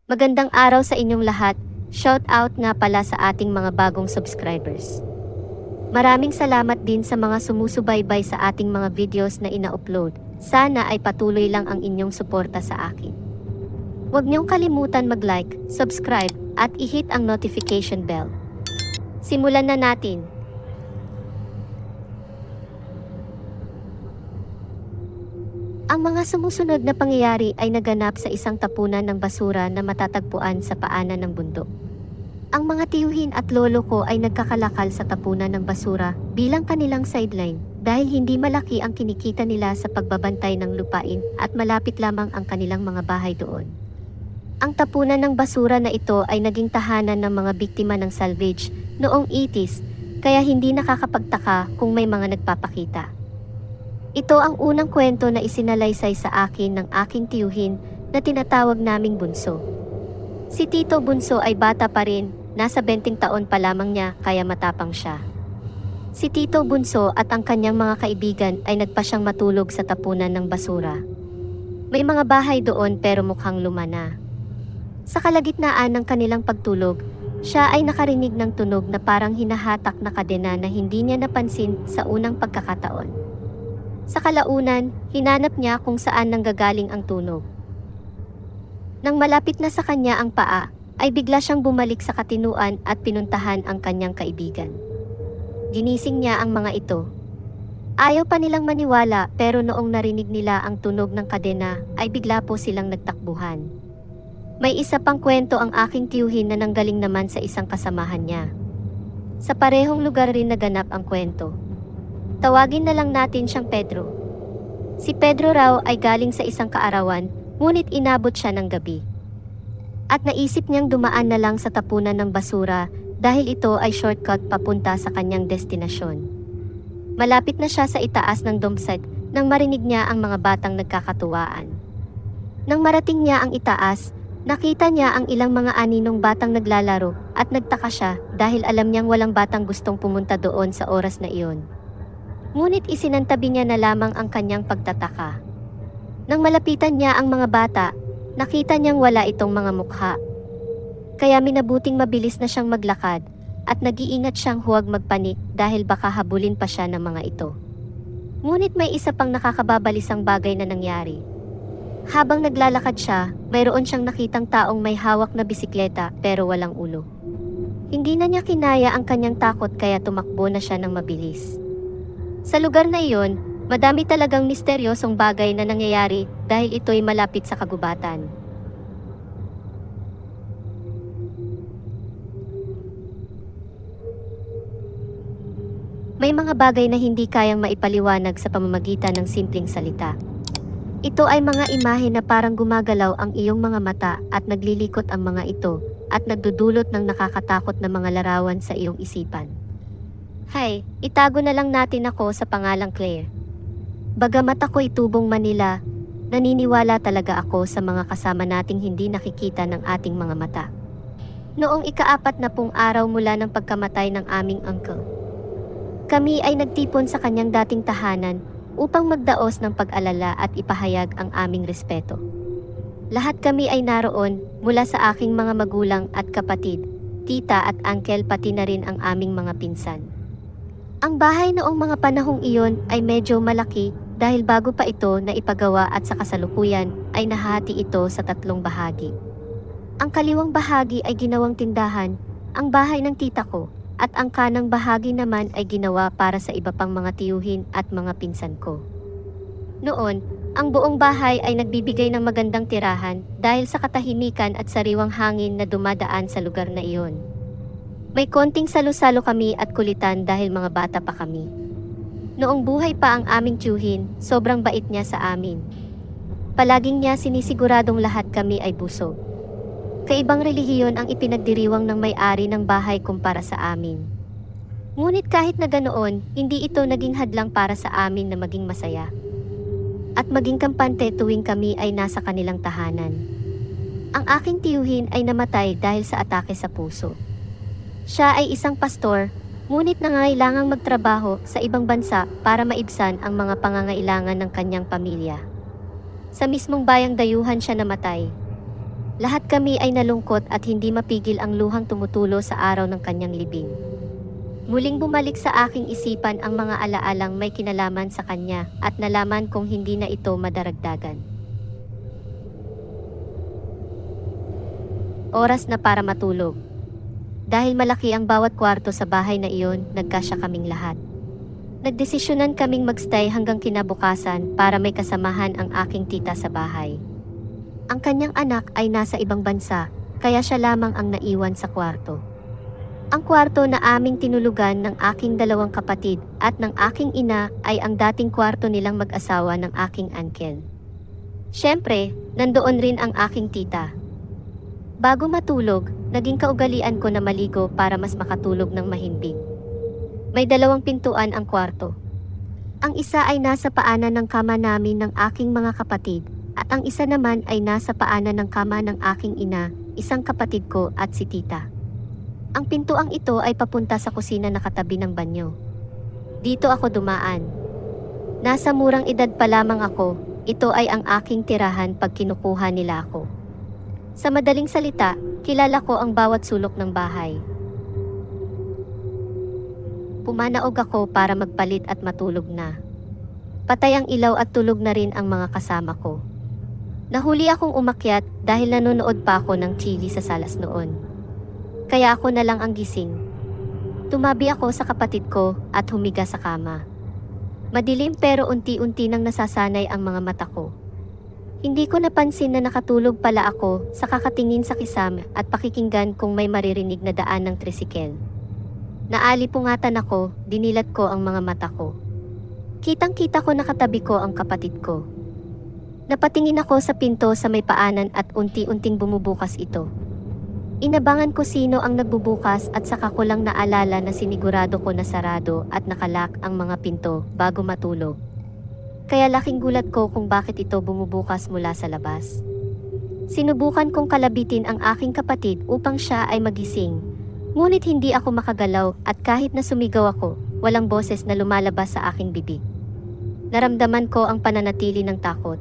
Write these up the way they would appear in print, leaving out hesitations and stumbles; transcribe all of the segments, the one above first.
Magandang araw sa inyong lahat. Shout out nga pala sa ating mga bagong subscribers. Maraming salamat din sa mga sumusubaybay sa ating mga videos na ina-upload. Sana ay patuloy lang ang inyong suporta sa akin. Huwag niyong kalimutan mag-like, subscribe, at i-hit ang notification bell. Simulan na natin. Ang mga sumusunod na pangyayari ay naganap sa isang tapunan ng basura na matatagpuan sa paanan ng bundok. Ang mga tiyuhin at lolo ko ay nagkakalakal sa tapunan ng basura bilang kanilang sideline dahil hindi malaki ang kinikita nila sa pagbabantay ng lupain at malapit lamang ang kanilang mga bahay doon. Ang tapunan ng basura na ito ay naging tahanan ng mga biktima ng salvage noong 80s, kaya hindi nakakapagtaka kung may mga nagpapakita. Ito ang unang kwento na isinalaysay sa akin ng aking tiyuhin na tinatawag naming Bunso. Si Tito Bunso ay bata pa rin, nasa 20 taon pa lamang niya kaya matapang siya. Si Tito Bunso at ang kanyang mga kaibigan ay nagpa siyang matulog sa tapunan ng basura. May mga bahay doon pero mukhang luma na. Sa kalagitnaan ng kanilang pagtulog, siya ay nakarinig ng tunog na parang hinahatak na kadena na hindi niya napansin sa unang pagkakataon. Sa kalaunan, hinanap niya kung saan nanggagaling ang tunog. Nang malapit na sa kanya ang paa, ay bigla siyang bumalik sa katinuan at pinuntahan ang kanyang kaibigan. Ginising niya ang mga ito. Ayaw pa nilang maniwala pero noong narinig nila ang tunog ng kadena ay bigla po silang nagtakbuhan. May isa pang kwento ang aking tiyuhin na nanggaling naman sa isang kasamahan niya. Sa parehong lugar rin naganap ang kwento. Tawagin na lang natin siyang Pedro. Si Pedro raw ay galing sa isang kaarawan, ngunit inabot siya ng gabi. At naisip niyang dumaan na lang sa tapunan ng basura dahil ito ay shortcut papunta sa kanyang destinasyon. Malapit na siya sa itaas ng dumpsite nang marinig niya ang mga batang nagkakatuwaan. Nang marating niya ang itaas, nakita niya ang ilang mga aninong batang naglalaro at nagtaka siya dahil alam niyang walang batang gustong pumunta doon sa oras na iyon. Ngunit isinantabi niya na lamang ang kanyang pagtataka. Nang malapitan niya ang mga bata, nakita niyang wala itong mga mukha. Kaya minabuting mabilis na siyang maglakad at nag-iingat siyang huwag magpanik dahil baka habulin pa siya ng mga ito. Ngunit may isa pang nakakababalisang bagay na nangyari. Habang naglalakad siya, mayroon siyang nakitang taong may hawak na bisikleta pero walang ulo. Hindi na niya kinaya ang kanyang takot kaya tumakbo na siya ng mabilis. Sa lugar na iyon, madami talagang misteryosong bagay na nangyayari dahil ito'y malapit sa kagubatan. May mga bagay na hindi kayang maipaliwanag sa pamamagitan ng simpleng salita. Ito ay mga imahe na parang gumagalaw ang iyong mga mata at naglilikot ang mga ito at nagdudulot ng nakakatakot na mga larawan sa iyong isipan. Hay, itago na lang natin ako sa pangalang Claire. Bagamat ako'y tubong Manila, naniniwala talaga ako sa mga kasama nating hindi nakikita ng ating mga mata. Noong ika-40 araw mula ng pagkamatay ng aming uncle, kami ay nagtipon sa kanyang dating tahanan upang magdaos ng pag-alala at ipahayag ang aming respeto. Lahat kami ay naroon mula sa aking mga magulang at kapatid, tita at uncle pati na rin ang aming mga pinsan. Ang bahay noong mga panahong iyon ay medyo malaki dahil bago pa ito na ipagawa at sa kasalukuyan ay nahati ito sa 3 bahagi. Ang kaliwang bahagi ay ginawang tindahan, ang bahay ng tita ko, at ang kanang bahagi naman ay ginawa para sa iba pang mga tiyuhin at mga pinsan ko. Noon, ang buong bahay ay nagbibigay ng magandang tirahan dahil sa katahimikan at sariwang hangin na dumadaan sa lugar na iyon. May konting salo-salo kami at kulitan dahil mga bata pa kami. Noong buhay pa ang aming tiyuhin, sobrang bait niya sa amin. Palaging niya sinisiguradong lahat kami ay busog. Kaibang relihiyon ang ipinagdiriwang ng may-ari ng bahay kumpara sa amin. Ngunit kahit na ganoon, hindi ito naging hadlang para sa amin na maging masaya. At maging kampante tuwing kami ay nasa kanilang tahanan. Ang aking tiyuhin ay namatay dahil sa atake sa puso. Siya ay isang pastor, ngunit nangangailangang magtrabaho sa ibang bansa para maibsan ang mga pangangailangan ng kanyang pamilya. Sa mismong bayang dayuhan siya namatay. Lahat kami ay nalungkot at hindi mapigil ang luhang tumutulo sa araw ng kanyang libing. Muling bumalik sa aking isipan ang mga alaalang may kinalaman sa kanya at nalaman kong hindi na ito madaragdagan. Oras na para matulog. Dahil malaki ang bawat kwarto sa bahay na iyon, nagkasya kaming lahat. Nagdesisyonan kaming magstay hanggang kinabukasan para may kasamahan ang aking tita sa bahay. Ang kanyang anak ay nasa ibang bansa, kaya siya lamang ang naiwan sa kwarto. Ang kwarto na aming tinulugan ng aking dalawang kapatid at ng aking ina ay ang dating kwarto nilang mag-asawa ng aking uncle. Siyempre, nandoon rin ang aking tita. Bago matulog, naging kaugalian ko na maligo para mas makatulog ng mahimbing. May 2 pintuan ang kwarto. Ang isa ay nasa paanan ng kama namin ng aking mga kapatid, at ang isa naman ay nasa paanan ng kama ng aking ina, isang kapatid ko at si tita. Ang pintuang ito ay papunta sa kusina na katabi ng banyo. Dito ako dumaan. Nasa murang edad pa lamang ako, ito ay ang aking tirahan pag kinukuha nila ako. Sa madaling salita, kilala ko ang bawat sulok ng bahay. Pumanaog ako para magpalit at matulog na. Patay ang ilaw at tulog na rin ang mga kasama ko. Nahuli akong umakyat dahil nanonood pa ako ng TV sa salas noon. Kaya ako na lang ang gising. Tumabi ako sa kapatid ko at humiga sa kama. Madilim pero unti-unti nang nasasanay ang mga mata ko. Hindi ko napansin na nakatulog pala ako sa kakatingin sa kisame at pakikinggan kung may maririnig na daan ng tricycle. Naalipungatan ako, dinilat ko ang mga mata ko. Kitang-kita ko nakatabi ko ang kapatid ko. Napatingin ako sa pinto sa may paanan at unti-unting bumubukas ito. Inabangan ko sino ang nagbubukas at saka ko lang naalala na sinigurado ko na sarado at nakalak ang mga pinto bago matulog. Kaya laking gulat ko kung bakit ito bumubukas mula sa labas. Sinubukan kong kalabitin ang aking kapatid upang siya ay magising. Ngunit hindi ako makagalaw at kahit na sumigaw ako, walang boses na lumalabas sa aking bibig. Naramdaman ko ang pananatili ng takot.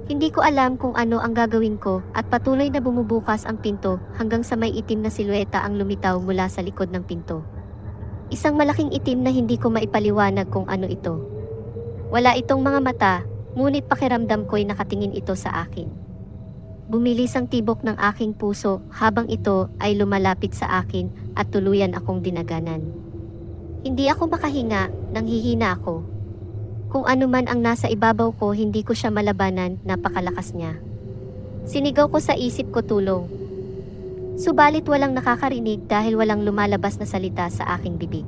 Hindi ko alam kung ano ang gagawin ko at patuloy na bumubukas ang pinto hanggang sa may itim na silueta ang lumitaw mula sa likod ng pinto. Isang malaking itim na hindi ko maipaliwanag kung ano ito. Wala itong mga mata, ngunit pakiramdam ko'y nakatingin ito sa akin. Bumilis ang tibok ng aking puso habang ito ay lumalapit sa akin at tuluyan akong dinaganan. Hindi ako makahinga, nanghihina ako. Kung ano man ang nasa ibabaw ko, hindi ko siya malabanan, napakalakas niya. Sinigaw ko sa isip ko tulong. Subalit walang nakakarinig dahil walang lumalabas na salita sa aking bibig.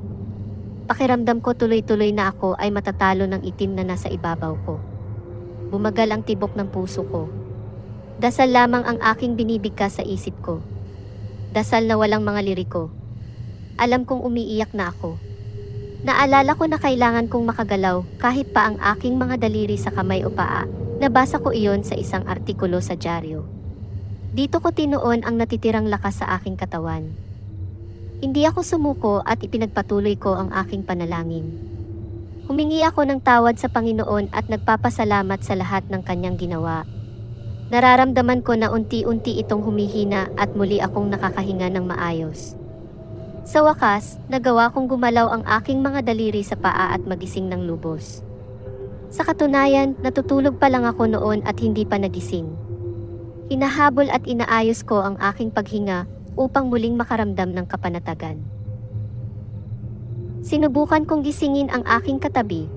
Pakiramdam ko tuloy-tuloy na ako ay matatalo ng itim na nasa ibabaw ko. Bumagal ang tibok ng puso ko. Dasal lamang ang aking binibigkas sa isip ko. Dasal na walang mga liriko. Alam kong umiiyak na ako. Naalala ko na kailangan kong makagalaw kahit pa ang aking mga daliri sa kamay o paa. Nabasa ko iyon sa isang artikulo sa dyaryo. Dito ko tinuon ang natitirang lakas sa aking katawan. Hindi ako sumuko at ipinagpatuloy ko ang aking panalangin. Humingi ako ng tawad sa Panginoon at nagpapasalamat sa lahat ng kanyang ginawa. Nararamdaman ko na unti-unti itong humihina at muli akong nakakahinga ng maayos. Sa wakas, nagawa kong gumalaw ang aking mga daliri sa paa at magising ng lubos. Sa katunayan, natutulog pa lang ako noon at hindi pa nagising. Hinahabol at inaayos ko ang aking paghinga upang muling makaramdam ng kapanatagan. Sinubukan kong gisingin ang aking katabi,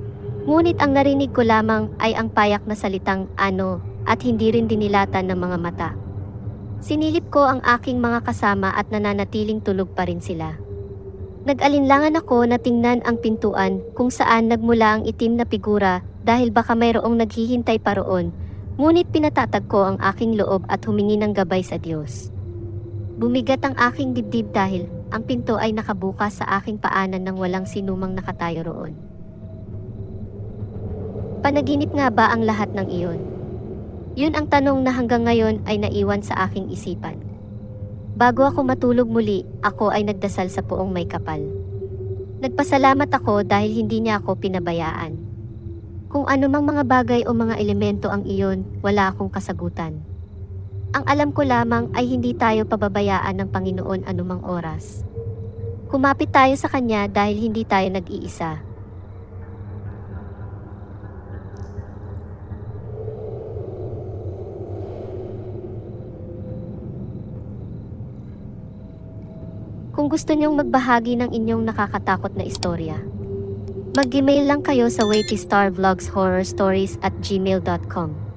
ngunit ang narinig ko lamang ay ang payak na salitang ano at hindi rin dinilatan ng mga mata. Sinilip ko ang aking mga kasama at nananatiling tulog pa rin sila. Nag-alinlangan ako na tingnan ang pintuan kung saan nagmula ang itim na figura dahil baka mayroong naghihintay pa roon, ngunit pinatatag ko ang aking loob at humingi ng gabay sa Diyos. Bumigat ang aking dibdib dahil ang pinto ay nakabukas sa aking paanan nang walang sinumang nakatayo roon. Panaginip nga ba ang lahat ng iyon? Yun ang tanong na hanggang ngayon ay naiwan sa aking isipan. Bago ako matulog muli, ako ay nagdasal sa Poong May Kapal. Nagpasalamat ako dahil hindi niya ako pinabayaan. Kung anumang mga bagay o mga elemento ang iyon, wala akong kasagutan. Ang alam ko lamang ay hindi tayo pababayaan ng Panginoon anumang oras. Kumapit tayo sa Kanya dahil hindi tayo nag-iisa. Kung gusto niyong magbahagi ng inyong nakakatakot na istorya, mag-email lang kayo sa waitystarvlogshorrorstories@gmail.com.